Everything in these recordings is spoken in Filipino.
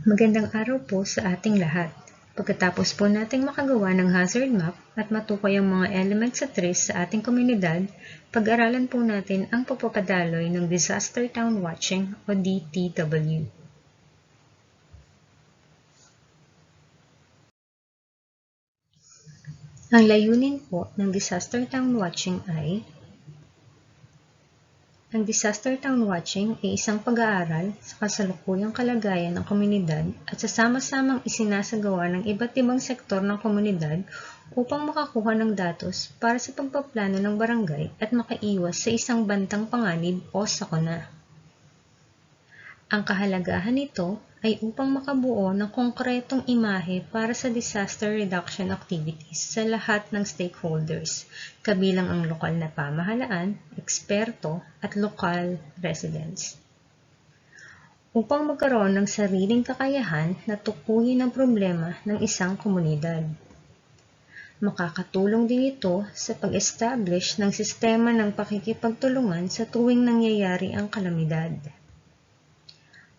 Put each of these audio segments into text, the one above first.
Magandang araw po sa ating lahat. Pagkatapos po nating makagawa ng hazard map at matukoy ang mga elements at trees sa ating komunidad, pag-aralan po natin ang pagpapadaloy ng Disaster Town Watching o DTW. Ang layunin po ng Disaster Town Watching ay ang Disaster Town Watching ay isang pag-aaral sa kasalukuyang kalagayan ng komunidad at sasama-samang isinasagawa ng iba't ibang sektor ng komunidad upang makakuha ng datos para sa pagpaplano ng barangay at makaiwas sa isang bantang panganib o sakuna. Ang kahalagahan nito ay upang makabuo ng konkretong imahe para sa disaster reduction activities sa lahat ng stakeholders, kabilang ang lokal na pamahalaan, eksperto, at lokal residents. Upang magkaroon ng sariling kakayahan na tukuyin ang problema ng isang komunidad. Makakatulong din ito sa pag-establish ng sistema ng pakikipagtulungan sa tuwing nangyayari ang kalamidad.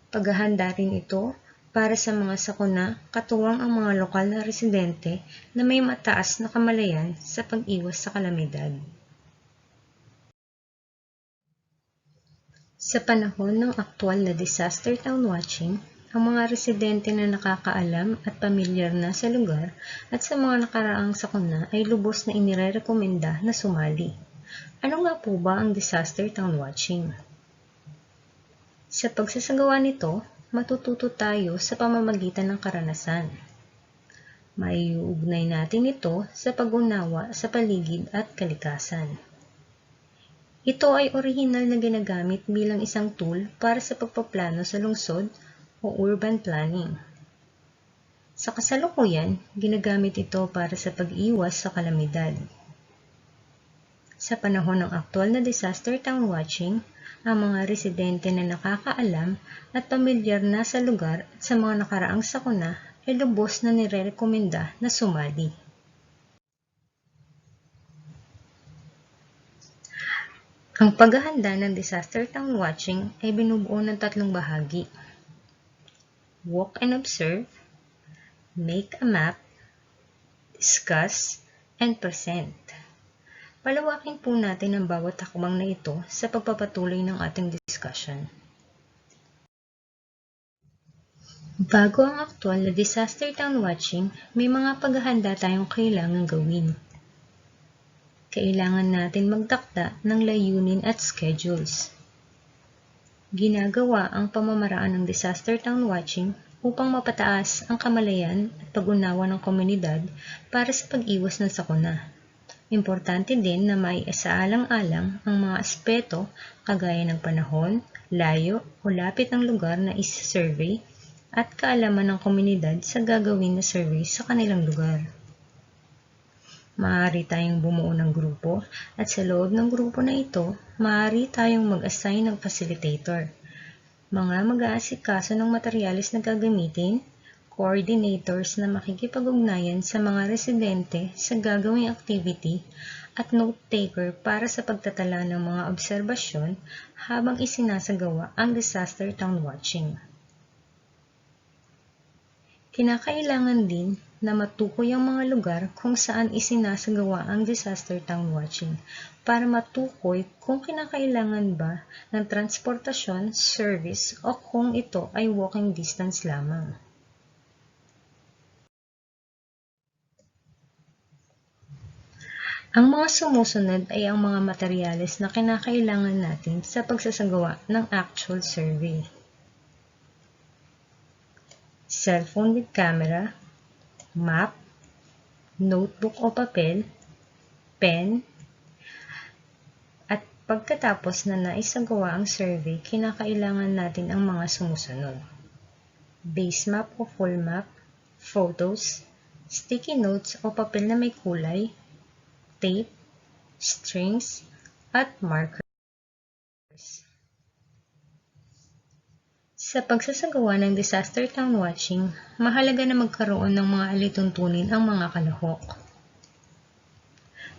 Paghahanda rin ito para sa mga sakuna katuwang ang mga lokal na residente na may mataas na kamalayan sa pag-iwas sa kalamidad. Sa panahon ng aktwal na Disaster Town Watching, ang mga residente na nakakaalam at pamilyar na sa lugar at sa mga nakaraang sakuna ay lubos na inirerekomenda na sumali. Ano nga po ba ang Disaster Town Watching? Sa pagsasagawa nito, matututo tayo sa pamamagitan ng karanasan. Maiuugnay natin ito sa pag-unawa sa paligid at kalikasan. Ito ay orihinal na ginagamit bilang isang tool para sa pagpaplano sa lungsod o urban planning. Sa kasalukuyan, ginagamit ito para sa pag-iwas sa kalamidad. Sa panahon ng aktwal na Disaster Town Watching, ang mga residente na nakakaalam at pamilyar na sa lugar at sa mga nakaraang sakuna ay lubos na nirerekomenda na sumali. Ang paghahanda ng Disaster Town Watching ay binubuo ng tatlong bahagi. Walk and observe, make a map, discuss, and present. Palawakin po natin ang bawat hakbang na ito sa pagpapatuloy ng ating discussion. Bago ang aktwal na Disaster Town Watching, may mga paghahanda tayong kailangan gawin. Kailangan natin magtakda ng layunin at schedules. Ginagawa ang pamamaraan ng Disaster Town Watching upang mapataas ang kamalayan at pag-unawa ng komunidad para sa pag-iwas ng sakuna. Importante din na maiasaalang-alang ang mga aspeto kagaya ng panahon, layo o lapit ng lugar na is-survey at kaalaman ng komunidad sa gagawin na survey sa kanilang lugar. Maaari tayong bumuo ng grupo at sa loob ng grupo na ito, maaari tayong mag-assign ng facilitator, mga mag-aasikaso ng materyales na gagamitin, coordinators na makikipag-ugnayan sa mga residente sa gagawing activity at note-taker para sa pagtatala ng mga obserbasyon habang isinasagawa ang Disaster Town Watching. Kinakailangan din na matukoy ang mga lugar kung saan isinasagawa ang Disaster Town Watching para matukoy kung kinakailangan ba ng transportasyon, service o kung ito ay walking distance lamang. Ang mga sumusunod ay ang mga materyales na kinakailangan natin sa pagsasagawa ng actual survey. Cellphone with camera, map, notebook o papel, pen, at pagkatapos na naisagawa ang survey, kinakailangan natin ang mga sumusunod. Base map o full map, photos, sticky notes o papel na may kulay, tape, strings, at markers. Sa pagsasagawa ng Disaster Town Watching, mahalaga na magkaroon ng mga alituntunin ang mga kalahok.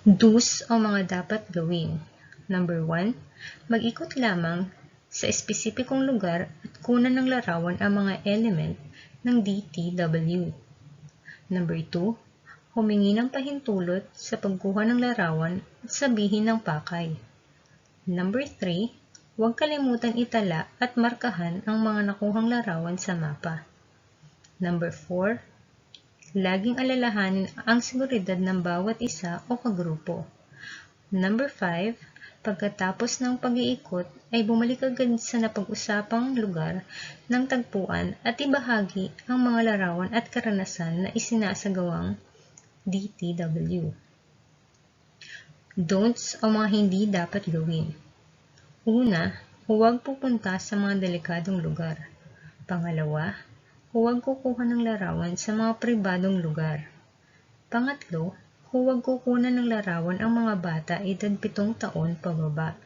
Do's o mga dapat gawin. Number 1, mag-ikot lamang sa espesipikong lugar at kunan ng larawan ang mga element ng DTW. Number 2, humingi ng pahintulot sa pagkuha ng larawan at sabihin ng pakay. Number 3, huwag kalimutan itala at markahan ang mga nakuhang larawan sa mapa. Number 4, laging alalahanin ang seguridad ng bawat isa o kagrupo. Number 5, pagkatapos ng pag-iikot ay bumalik agad sa napag-usapang lugar ng tagpuan at ibahagi ang mga larawan at karanasan na isinasagawang DTW. Don'ts o mga hindi dapat gawin. Una, huwag pupunta sa mga delikadong lugar. Pangalawa, huwag kukuha ng larawan sa mga pribadong lugar. Pangatlo, huwag kukunan ng larawan ang mga bata edad 7 taon pababa.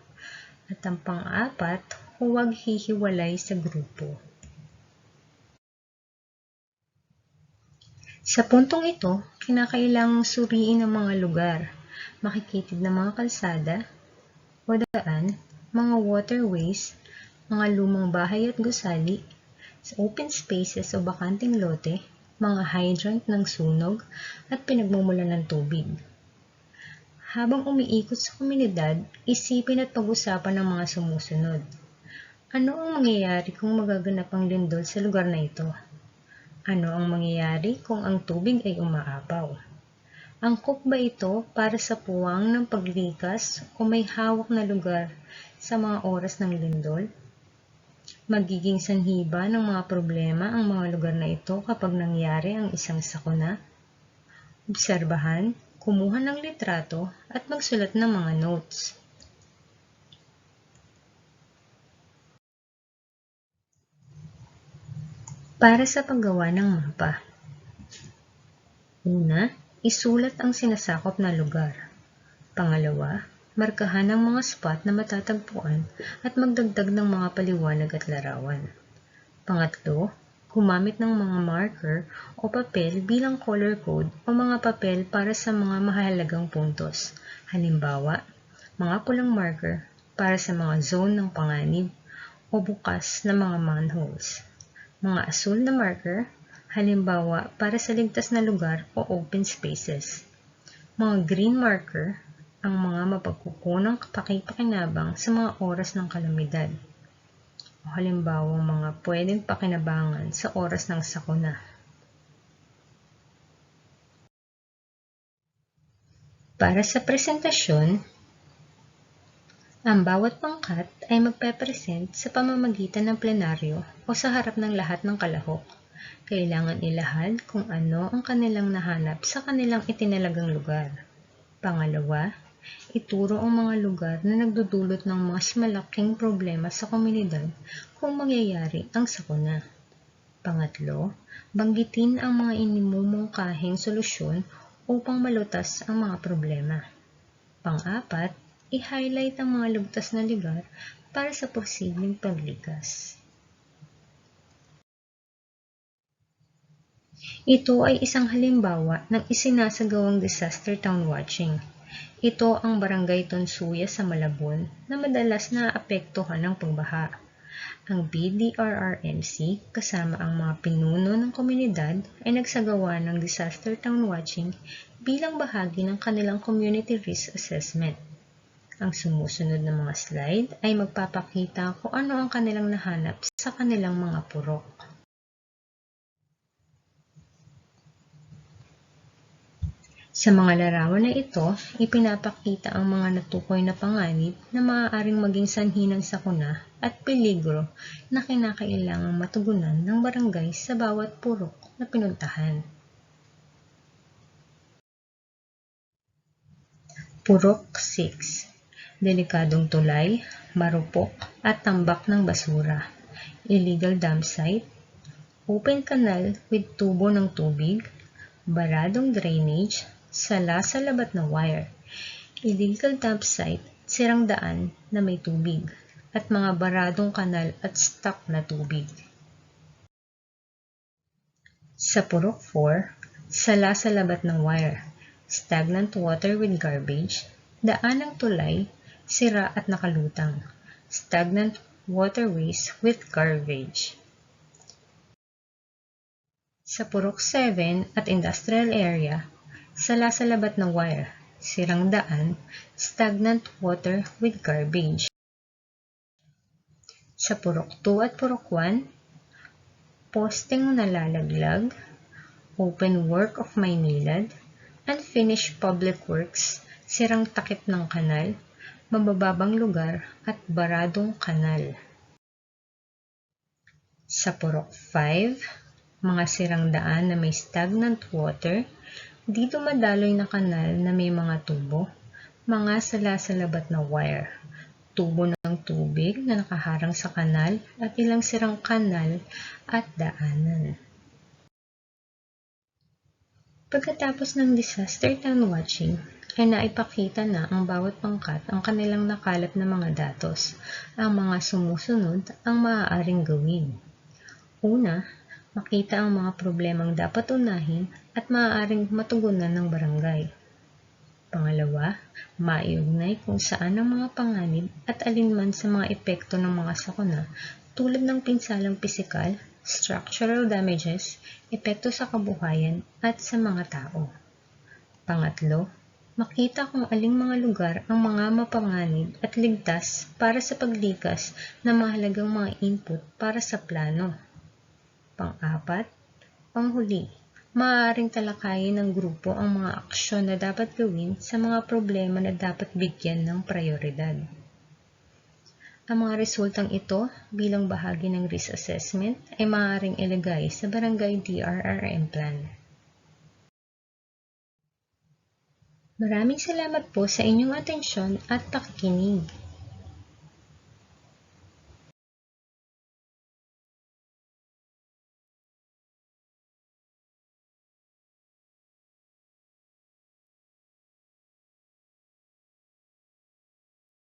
At ang pang-apat, huwag hihiwalay sa grupo. Sa puntong ito, kinakailangang suriin ang mga lugar, makikitid na mga kalsada o daan, mga waterways, mga lumang bahay at gusali, sa open spaces o bakanting lote, mga hydrant ng sunog at pinagmumulan ng tubig. Habang umiikot sa komunidad, isipin at pag-usapan ang mga sumusunod. Ano ang mangyayari kung magaganap ang lindol sa lugar na ito? Ano ang mangyayari kung ang tubig ay umaapaw? Angkop ba ito para sa puwang ng paglikas o may hawak na lugar sa mga oras ng lindol? Magiging sanhi ba ng mga problema ang mga lugar na ito kapag nangyari ang isang sakuna? Obserbahan, kumuha ng litrato at magsulat ng mga notes. Para sa paggawa ng mapa. Una, isulat ang sinasakop na lugar. Pangalawa, markahan ang mga spot na matatagpuan at magdagdag ng mga paliwanag at larawan. Pangatlo, gumamit ng mga marker o papel bilang color code o mga papel para sa mga mahalagang puntos. Halimbawa, mga pulang marker para sa mga zone ng panganib o bukas na mga manholes. Mga asul na marker, halimbawa para sa ligtas na lugar o open spaces. Mga green marker, ang mga mapagkukunang pakipakinabang sa mga oras ng kalamidad. O halimbawa mga pwedeng pakinabangan sa oras ng sakuna. Para sa presentasyon, ang bawat pangkat ay magpe-present sa pamamagitan ng plenaryo o sa harap ng lahat ng kalahok. Kailangan ilahad kung ano ang kanilang nahanap sa kanilang itinalagang lugar. Pangalawa, ituro ang mga lugar na nagdudulot ng mas malaking problema sa komunidad kung mangyayari ang sakuna. Pangatlo, banggitin ang mga inimumungkahing solusyon upang malutas ang mga problema. Pang-apat, i-highlight ang mga lugtas na lugar para sa posibleng paglikas. Ito ay isang halimbawa ng isinasagawang disaster town watching. Ito ang Barangay Tonsuya sa Malabon na madalas naapektuhan ng pagbaha. Ang BDRRMC kasama ang mga pinuno ng komunidad ay nagsagawa ng disaster town watching bilang bahagi ng kanilang community risk assessment. Ang sumusunod na mga slide ay magpapakita kung ano ang kanilang nahanap sa kanilang mga purok. Sa mga larawan na ito, ipinapakita ang mga natukoy na panganib na maaaring maging sanhi ng sakuna at peligro na kinakailangang matugunan ng barangay sa bawat purok na pinuntahan. Purok 6. Delikadong tulay, marupok at tambak ng basura. Illegal dam site, open canal with tubo ng tubig, baradong drainage, sala sa labat na wire, illegal dump site, sirang daan na may tubig, at mga baradong kanal at stock na tubig. Sa Purok 4, sala sa labat ng wire, stagnant water with garbage, daan ng tulay, sira at nakalutang, stagnant waterways with garbage. Sa Purok 7 at Industrial Area, sala-salabat na wire, sirang daan, stagnant water with garbage. Sa Purok 2 at Purok 1, posteng nalalaglag, open work of Maynilad, unfinished public works, sirang takip ng kanal, mabababang lugar at baradong kanal. Sa Purok 5, mga sirang daan na may stagnant water, di dumadaloy na kanal na may mga tubo, mga sala-salabat na wire, tubo ng tubig na nakaharang sa kanal at ilang sirang kanal at daanan. Pagkatapos ng disaster town watching, ay naipakita na ang bawat pangkat ang kanilang nakalap na mga datos, ang mga sumusunod ang maaaring gawin. Una, makita ang mga problemang dapat unahin at maaaring matugunan ng barangay. Pangalawa, maiugnay kung saan ang mga panganib at alinman sa mga epekto ng mga sakuna tulad ng pinsalang pisikal, structural damages, epekto sa kabuhayan at sa mga tao. Pangatlo, makita kung aling mga lugar ang mga mapanganib at ligtas para sa paglikas ng mahalagang mga input para sa plano. Pang-apat, panghuli, maaaring talakayin ng grupo ang mga aksyon na dapat gawin sa mga problema na dapat bigyan ng prioridad. Ang mga resultang ito bilang bahagi ng risk assessment ay maaaring ilagay sa Barangay DRRM Plan. Maraming salamat po sa inyong atensyon at pakikinig.